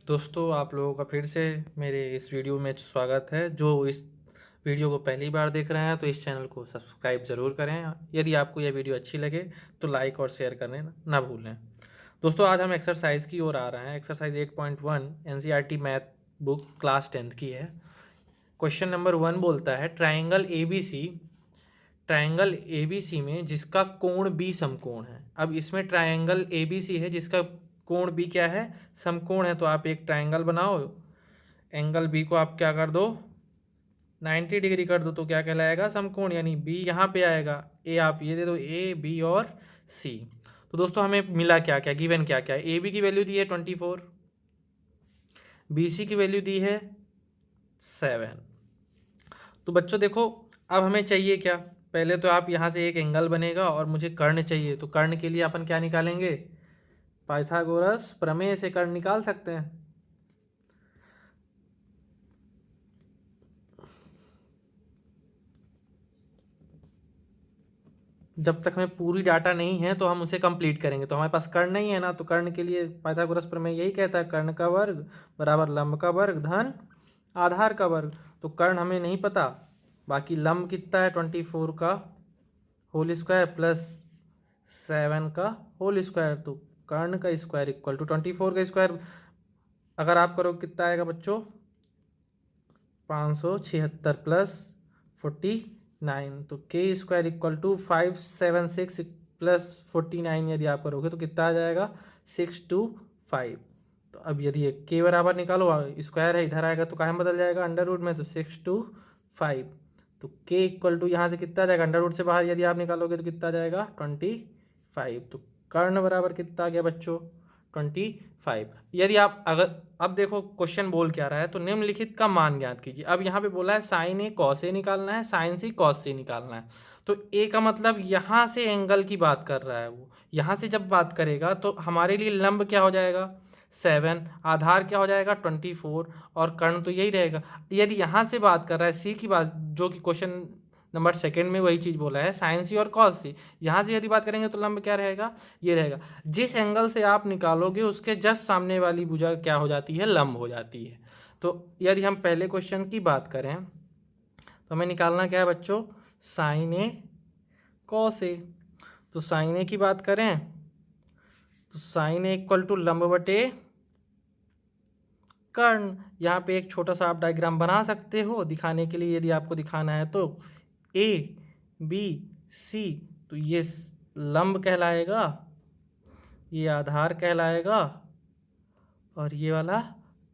दोस्तों, आप लोगों का फिर से मेरे इस वीडियो में स्वागत है। जो इस वीडियो को पहली बार देख रहे हैं तो इस चैनल को सब्सक्राइब ज़रूर करें। यदि आपको यह वीडियो अच्छी लगे तो लाइक और शेयर करने ना भूलें। दोस्तों, आज हम एक्सरसाइज की ओर आ रहे हैं। Exercise 8.1 NCERT math book class 10th की है। क्वेश्चन नंबर 1 बोलता है ट्रायंगल एबीसी में जिसका कोण बी समकोण है। अब इसमें ट्रायंगल एबीसी है जिसका कोण बी क्या है, समकोण है। तो आप एक ट्रायंगल बनाओ, एंगल बी को आप क्या कर दो, 90 डिग्री कर दो, तो क्या कहलाएगा, समकोण। यानी बी यहाँ पे आएगा, ए आप ये दे दो, ए बी और सी। तो दोस्तों हमें मिला क्या क्या, गिवन क्या क्या है। ए बी की वैल्यू दी है 24, बी सी की वैल्यू दी है 7। तो बच्चों देखो, अब हमें चाहिए क्या। पहले तो आप यहाँ से एक एंगल बनेगा और मुझे कर्ण चाहिए। तो कर्ण के लिए अपन क्या निकालेंगे, पाइथागोरस प्रमेय से कर्ण निकाल सकते हैं। जब तक हमें पूरी डाटा नहीं है तो हम उसे कंप्लीट करेंगे। तो हमारे पास कर्ण नहीं है ना, तो कर्ण के लिए पाइथागोरस प्रमेय यही कहता है, कर्ण का वर्ग बराबर लंब का वर्ग धन आधार का वर्ग। तो कर्ण हमें नहीं पता, बाकी लंब कितना है 24 का होल स्क्वायर प्लस 7 का होल स्क्वायर। तो कर्ण का स्क्वायर इक्वल टू 24 का स्क्वायर अगर आप करो कितना आएगा बच्चों, 576 प्लस 49। तो के स्क्वायर इक्वल टू 576 प्लस 49 यदि आप करोगे तो कितना आ जाएगा, 625। तो अब यदि ये के बराबर निकालो, स्क्वायर है इधर आएगा तो काहे में बदल जाएगा, अंडर रूट में। तो 625। तो के इक्वल टू यहाँ से कितना आ जाएगा, अंडर रूट से बाहर यदि आप निकालोगे तो कितना आ जाएगा 25। तो कर्ण बराबर कितना आ गया बच्चों, 25। यदि आप अगर अब देखो क्वेश्चन बोल क्या रहा है, तो निम्नलिखित का मान ज्ञात कीजिए। अब यहाँ पे बोला है साइन ए कॉस ए निकालना है, साइन सी कॉस सी निकालना है। तो ए का मतलब यहाँ से एंगल की बात कर रहा है वो। यहाँ से जब बात करेगा तो हमारे लिए लंब क्या हो जाएगा 7, आधार क्या हो जाएगा 24 और कर्ण तो यही रहेगा। यदि यहाँ से बात कर रहा है सी की बात, जो कि क्वेश्चन नंबर सेकंड में वही चीज़ बोला है, साइन सी और कॉस सी। यहाँ से यदि बात करेंगे तो लंब क्या रहेगा, ये रहेगा। जिस एंगल से आप निकालोगे उसके जस्ट सामने वाली भुजा क्या हो जाती है, लंब हो जाती है। तो यदि हम पहले क्वेश्चन की बात करें तो हमें निकालना क्या है बच्चों, साइन ए कॉस ए। तो साइन ए की बात करें तो साइन ए इक्वल टू लंब बटे कर्ण। यहाँ पे एक छोटा सा आप डायग्राम बना सकते हो दिखाने के लिए, यदि आपको दिखाना है तो। ए बी सी, तो ये लंब कहलाएगा, ये आधार कहलाएगा और ये वाला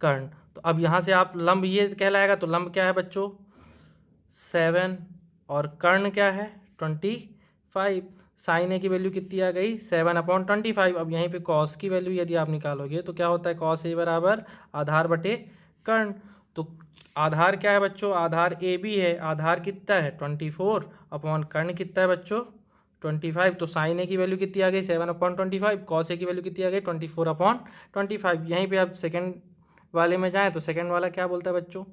कर्ण। तो अब यहाँ से आप लंब ये कहलाएगा, तो लंब क्या है बच्चों 7 और कर्ण क्या है 25। साइन ए की वैल्यू कितनी आ गई 7/25। अब यहीं पे कॉस की वैल्यू यदि आप निकालोगे तो क्या होता है, कॉस ए बराबर आधार बटे कर्ण। तो आधार क्या है बच्चों, आधार ए बी है, आधार कितना है 24 अपॉन कर्ण कितना है बच्चों 25। तो साइन ए की वैल्यू कितनी आ गई 7/25, कॉस ए की वैल्यू कितनी आ गई 24/25। यहीं पे आप सेकंड वाले में जाएं तो सेकंड वाला क्या बोलता है बच्चों,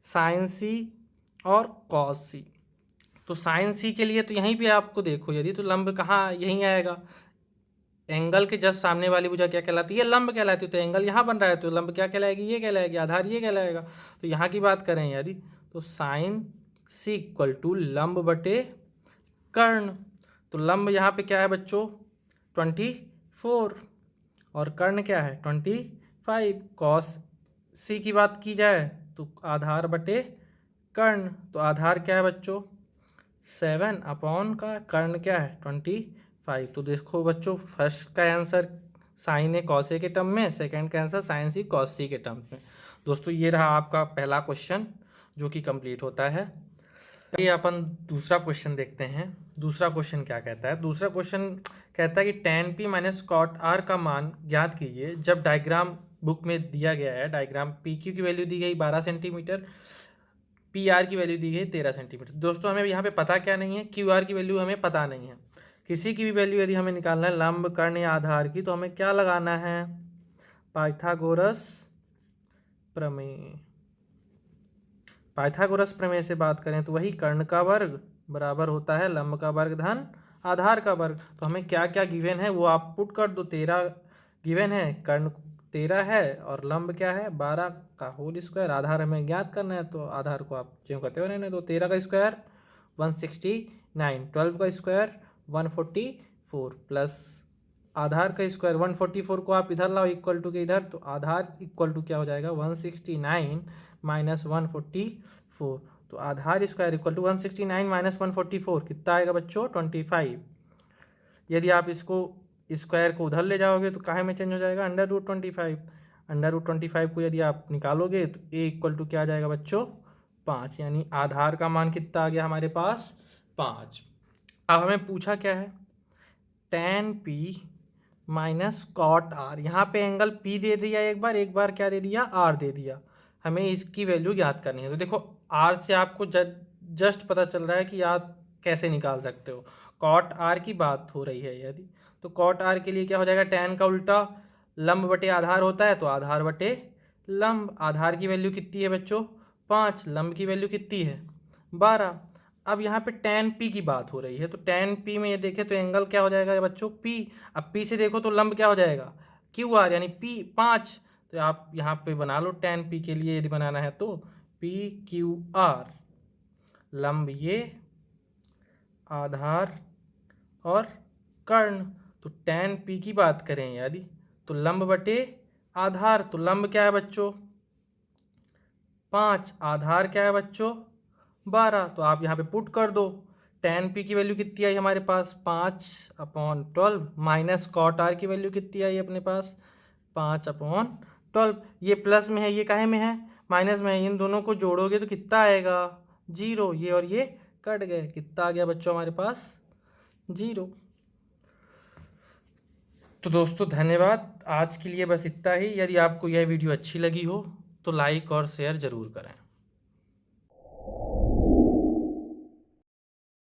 साइन सी और कॉस सी। तो साइन सी के लिए तो यहीं पे आपको देखो, यदि तो लंब कहाँ यहीं आएगा, एंगल के जस्ट सामने वाली भुजा क्या कहलाती है, लंब कहलाती है। तो एंगल यहाँ बन रहा है तो लंब क्या कहलाएगी, ये कहलाएगी, आधार ये कहलाएगा। तो यहाँ की बात करें यदि, तो साइन सी इक्वल टू लंब बटे कर्ण। तो लंब यहाँ पे क्या है बच्चों 24 और कर्ण क्या है 25। कॉस सी की बात की जाए तो आधार बटे कर्ण। तो आधार क्या है बच्चों 7 अपॉन का कर्ण क्या है 25। तो देखो बच्चों, फर्स्ट का answer sine A cos A के टर्म में, सेकंड का आंसर साइन सी कॉस सी के टर्म में। दोस्तों ये रहा आपका पहला क्वेश्चन जो कि कंप्लीट होता है। ये अपन दूसरा क्वेश्चन देखते हैं। दूसरा क्वेश्चन क्या कहता है, दूसरा क्वेश्चन कहता है कि tan p minus cot r का मान ज्ञात कीजिए जब डायग्राम बुक में दिया गया है। डायग्राम पी क्यू की वैल्यू दी गई 12 सेंटीमीटर, पी आर की वैल्यू दी गई 13 सेंटीमीटर। दोस्तों हमें यहाँ पे पता क्या नहीं है, क्यू आर की वैल्यू हमें पता नहीं है। किसी की भी वैल्यू यदि हमें निकालना है लंब कर्ण या आधार की, तो हमें क्या लगाना है, पाइथागोरस प्रमेय। पाइथागोरस प्रमेय से बात करें तो वही कर्ण का वर्ग बराबर होता है लंब का वर्ग धन आधार का वर्ग। तो हमें क्या क्या गिवन है वो आप पुट कर दो। 13 गिवन है, कर्ण 13 है और लंब क्या है 12 का होल स्क्वायर। आधार हमें ज्ञात करना है तो आधार को आप ज्यों करते हो रहने दो। 13 का स्क्वायर 169, 12 का स्क्वायर 144 प्लस आधार का स्क्वायर 144 को आप इधर लाओ इक्वल टू के इधर, तो आधार इक्वल टू क्या हो जाएगा 169 माइनस 144। तो आधार स्क्वायर इक्वल टू 169 माइनस 144 कितना आएगा बच्चों 25। यदि आप इसको स्क्वायर को उधर ले जाओगे तो काहे में चेंज हो जाएगा √25। √25 को यदि आप निकालोगे तो ए इक्वल टू क्या आ जाएगा बच्चों 5, यानी आधार का मान कितना आ गया हमारे पास 5। अब हमें पूछा क्या है tan p minus cot r. यहाँ पे एंगल p दे दिया एक बार क्या दे दिया r दे दिया। हमें इसकी वैल्यू ज्ञात करनी है। तो देखो r से आपको जस्ट पता चल रहा है कि आप कैसे निकाल सकते हो। कॉट आर की बात हो रही है यदि, तो कॉट आर के लिए क्या हो जाएगा tan का उल्टा लंब बटे आधार होता है, तो आधार बटे लंब। आधार की वैल्यू कितनी है बच्चों 5, लंब की वैल्यू कितनी है 12। अब यहाँ पे tan p की बात हो रही है, तो tan p में ये देखें तो एंगल क्या हो जाएगा बच्चों p। अब p से देखो तो लंब क्या हो जाएगा क्यू आर, यानी p 5। तो आप यहाँ पे बना लो tan p के लिए यदि बनाना है तो p q r, लंब ये आधार और कर्ण। तो tan p की बात करें यदि तो लंब बटे आधार, तो लंब क्या है बच्चों 5, आधार क्या है बच्चों 12। तो आप यहाँ पे पुट कर दो। tan p की वैल्यू कितनी आई हमारे पास 5/12 माइनस कॉट r की वैल्यू कितनी आई अपने पास 5/12। ये प्लस में है ये काहे में है माइनस में है, इन दोनों को जोड़ोगे तो कितना आएगा 0। ये और ये कट गए, कितना आ गया बच्चों हमारे पास 0। तो दोस्तों धन्यवाद, आज के लिए बस इतना ही। यदि आपको यह वीडियो अच्छी लगी हो तो लाइक और शेयर ज़रूर करें।